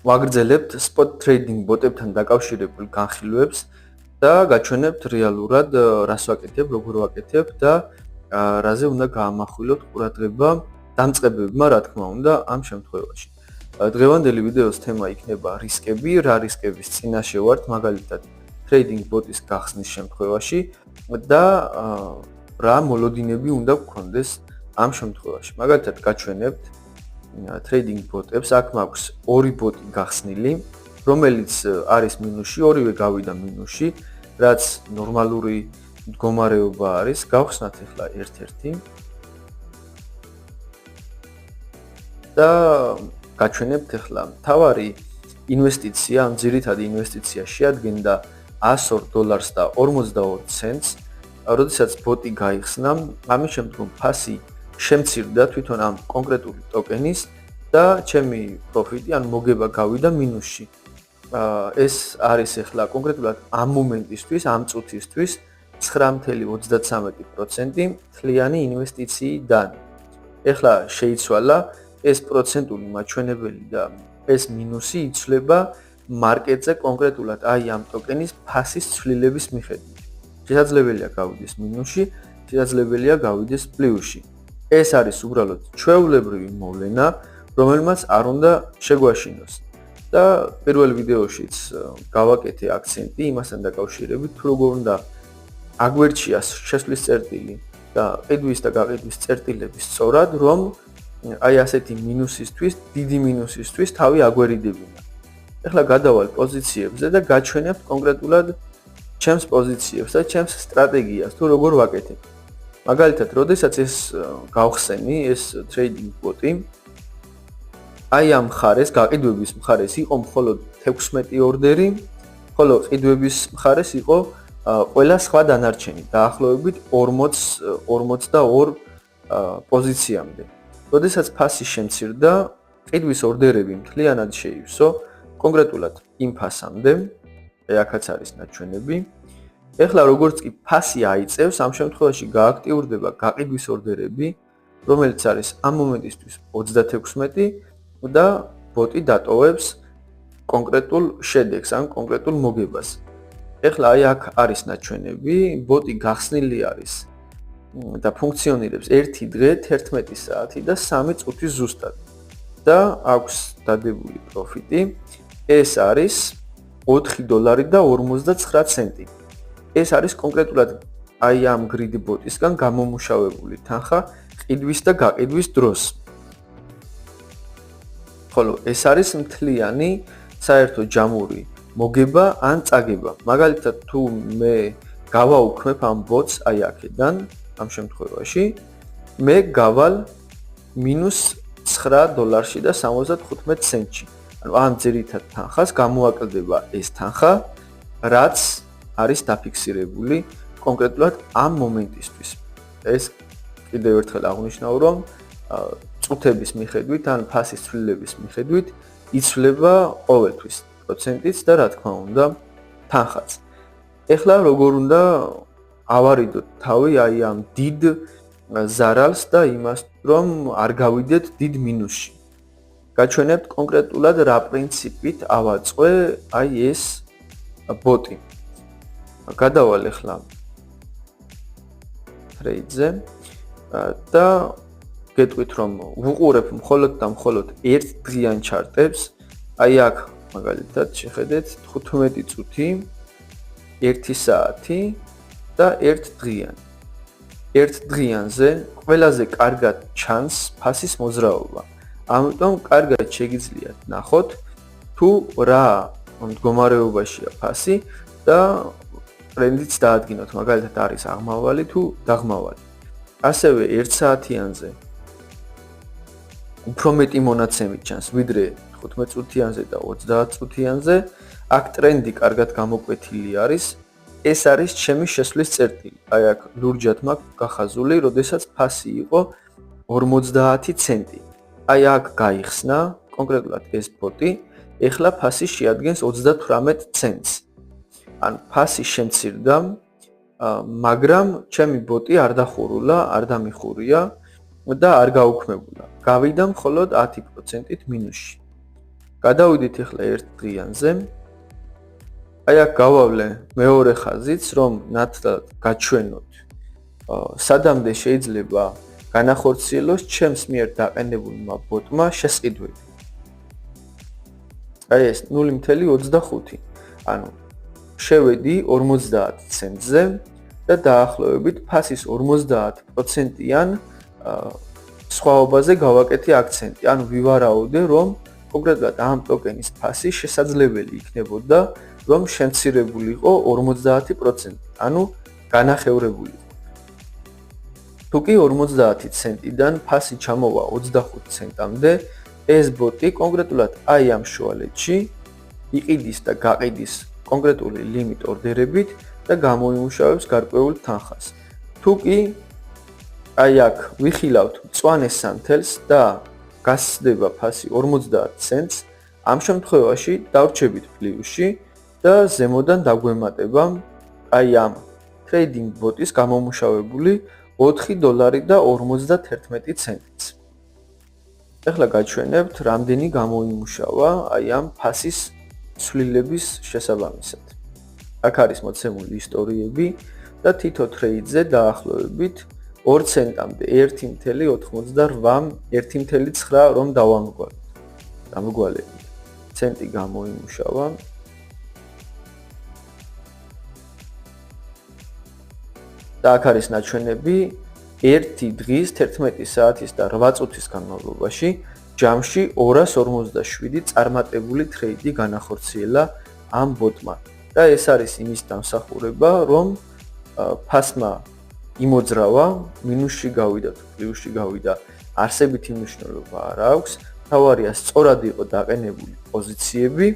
ვაგრძელებთ spot trading ბოტებთან დაკავშირებულ განხილვებს და გაჩვენებთ რეალურად რას ვაკეთებ, როგორ ვაკეთებ და რაზე უნდა გაამახვილოთ ყურადღება დამწყებებმა, რა თქმა უნდა, ამ შემთხვევაში. დღევანდელი ვიდეოს თემა იქნება რისკები, რა რისკების წინაშე ვართ, მაგალითად trading bot-ის გახსნის შემთხვევაში და რა მოლოდინები უნდა გქონდეს ამ შემთხვევაში. მაგალითად გაჩვენებთ trading bot-ებს, აქ მაქვს ორი bot-ი გახსნილი, რომელიც არის მინუსში, ორივე გავიდა მინუსში, რაც ნორმალური მდგომარეობა არის. გავხსნათ ახლა ერთ-ერთი და გაჩვენებთ ახლა მთავარი ინვესტიცია, ამ ძირითადი ინვესტიცია შეადგენდა $102 და 42 ცენტს. როდესაც bot-ი გაიხსნა, ამის შემდგომ ფასი შემცირდა თვითონ ამ კონკრეტული ტოკენის და ჩემი პროფიტი ან მოგება გავიდა მინუსში. ეს არის ახლა კონკრეტულად ამ მომენტისთვის, ამ წუთისთვის 9.33% თლიანი ინვესტიციიდან. ახლა შეიცვალა ეს პროცენტული მაჩვენებელი და ეს მინუსი იცვლება მარკეტზე კონკრეტულად აი ამ ტოკენის ფასის ცვლილების მიხედვით. შესაძლებელია გავიდეს მინუსში, შესაძლებელია გავიდეს პლუსში. ეს არის უბრალოდ ჩვეულებრივი მოვლენა, რომელმაც არ უნდა შეგვაშინოს. და პირველ ვიდეოშიც გავაკეთე აქცენტი იმასთან დაკავშირებით, თუ როგორ უნდა აგვერჩიას შესვლის წერტილი და ყიდვის და გაყიდვის წერტილების სწორად, რომ აი ასეთი მინუსისთვის, დიდი მინუსისთვის თავი აგვერიდებინა. ახლა გადავალ პოზიციებზე და გაჩვენებთ კონკრეტულად ჩემს პოზიციებს და ჩემს სტრატეგიას, თუ როგორ ვაკეთებ. მაგალითად, როდესაც ეს გავხსენი, ეს trading bot-ი, აი ამ მხარეს, გაყიდვების მხარეს იყო მხოლოდ 16 ორდერი, ხოლო ყიდვების მხარეს იყო ყველა სხვა დანარჩენი, დაახლოებით 42 პოზიციამდე. როდესაც ფასი შემცირდა, ყიდვის ორდერები მთლიანად შეივსო, კონკრეტულად იმ ფასამდე, აქაც არის ნაჩვენები. ახლა როგორც კი ფასი აიწევს, ამ შემთხვევაში გააქტიურდება გაყიდვის ორდერები, რომელიც არის ამ მომენტისთვის 36 და bot-ი დატოვებს კონკრეტულ შედეგს, ან კონკრეტულ მოგებას. ახლა აი აქ არის ნაჩვენები, bot-ი გახსნილი არის და ფუნქციონირებს 1 დღე, 11 საათი და 3 წუთი ზუსტად. და აქვს დადებული პროფიტი. ეს არის $4.59. ეს არის კონკრეტულად აი ამ grid bot-ისგან გამომუშავებული თანხა ყიდვის და გაყიდვის დროს. ხოლო ეს არის მთლიანი საერთო ჯამური მოგება ან წაგება. მაგალითად, თუ მე გავაუქმებ ამ bot-ს აი აქედან, ამ შემთხვევაში, მე გავალ $9.75. ანუ ამ ძირითად თანხას გამოაკლდება ეს თანხა, რაც არის დაფიქსირებული კონკრეტულად ამ მომენტისთვის. ეს კიდევ ერთხელ აღნიშნავ, რომ წუთების მიხედვით ან ფასის ცვლილების მიხედვით იცვლება ყოველთვის პროცენტიც და რა თქმა უნდა თანხაც. ახლა როგორ უნდა ავარიდოთ თავი აი ამ დიდ ზარალს და იმას, რომ არ გავიდეთ დიდ მინუსში. გაჩვენებთ კონკრეტულად რა პრინციპით ავაწყე აი ეს bot-ი. გადავალ ახლა trade-ზე და გეტყვით, რომ ვუყურებ მხოლოდ და მხოლოდ ერთ დღიან ჩარტებს. აი აქ მაგალითად შეხედეთ 15 წუთი, 1 საათი და 1 დღიანი. 1 დღიანზე ყველაზე კარგად ჩანს ფასის მოძრაობა. ამიტომ კარგად შეგიძლიათ ნახოთ, თუ რა მდგომარეობაშია ფასი და ტრენდიც დაადგინოთ, მაგალითად არის აღმავალი თუ დაღმავალი. ასევე 1 საათიანზე უფრო მეტი მონაცემი ჩანს, ვიდრე 15 წუთიანზე და 30 წუთიანზე. აქ ტრენდი კარგად გამოკვეთილი არის. ეს არის ჩემი შესვლის წერტილი. აი აქ ლურჯად მაქვს გახაზული, როდესაც ფასი იყო 50 ცენტი. აი აქ გაიხსნა კონკრეტულად ეს bot-ი, ეხლა ფასი შეადგენს 38 ცენტს. ან ფასი შემცირდა, მაგრამ ჩემი bot-ი არ დახურულა, არ დამიხურია და არ გაუქმებულა. გავიდა მხოლოდ 10%-ით მინუსში. გადავიდით ახლა ერთ დღიანზე. აი აქ გავავლე მეორე ხაზიც, რომ ნათლად გაჩვენოთ სადამდე შეიძლება განახორციელოს ჩემს მიერ დაყენებულმა ბოტმა შესყიდვები. აი ეს 0.25. ანუ შევედი 50 ცენტზე და დაახლოებით ფასის 50%-იან სხვაობაზე გავაკეთე აქცენტი. ანუ ვივარაუდე, რომ კონკრეტულად ამ ტოკენის ფასი შესაძლებელი იქნებოდა, რომ შემცირებულიყო 50%, ანუ განახევრებული. თუ კი 50 ცენტიდან ფასი ჩამოვა 25 ცენტამდე, ეს ბოტი კონკრეტულად აი ამ შუალედში იყიდის და გაყიდის კონკრეტული ლიმიტ ორდერებით და გამოიმუშავებს გარკვეულ თანხას. თუ კი აი აქ ვიხილავთ მწვანე სანთელს და გასცდება ფასი 50 ცენტს, ამ შემთხვევაში დავრჩებით პლუსში და ზემოდან დაგვემატება აი ამ ტრეიდინგ ბოტის გამომუშავებული $4.51. ახლა გაჩვენებთ, რამდენი გამოიმუშავა აი ამ ფასის ცვლილების შესაბამისად. აქ არის მოცემული ისტორიები და თითო ტრეიდზე დაახლოებით 2 ცენტამდე 1.98 რომ დავამგვალებით. ცენტი გამოიმუშავა. და აქ არის ნაჩვენები 1 დღის 11 საათის და 8 წუთის განმავლობაში ჯამში 247 წარმატებული ტრეიდი განახორციელა ამ ბოტმა. და ეს არის იმის დამსახურება, რომ ფასმა იმოძრავა, მინუსში გავიდა თუ პლუსში გავიდა, არსებითი მნიშვნელობა არ აქვს. თავარია სწორად იყო დაყენებული პოზიციები.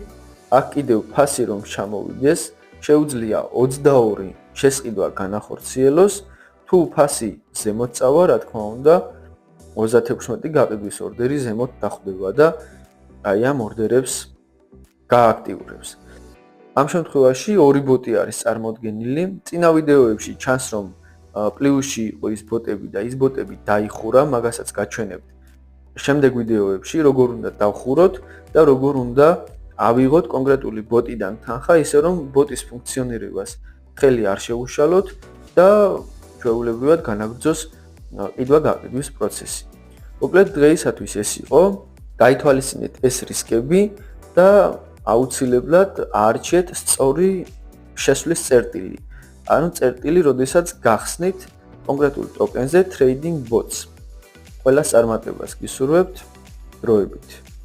აქ კიდევ ფასი რომ ჩამოვიდეს, შეუძლია 22 შესყიდვა განახორციელოს. თუ ფასი ზემოთ წავა, რა თქმა უნდა, 36 გაყიდვის ორდერი ზემოთ დახვდება და აი ამ ორდერებს გააქტიურებს. ამ შემთხვევაში ორი ბოტი არის წარმოდგენილი. წინა ვიდეოებში ჩანს, რომ პლუსში იყო ის ბოტები და ის ბოტები დაიხურა, მაგასაც გაჩვენებთ. შემდეგ ვიდეოებში როგორ უნდა დავხუროთ და როგორ უნდა ავიღოთ კონკრეტული ბოტიდან თანხა, ისე რომ ბოტის ფუნქციონირებას ხელი არ შეუშალოთ და ჩვეულებრივად განაგრძოს ყიდვა-გაყიდვის პროცესი. მოკლედ დღეისათვის ეს იყო, გაითვალისწინეთ ეს რისკები და აუცილებლად აარჩიეთ სწორი შესვლის წერტილი. ანუ წერტილი, როდესაც გახსნით კონკრეტულ ტოკენზე ტრეიდინგ ბოტს. ყველას წარმატებას გისურვებთ. დროებით.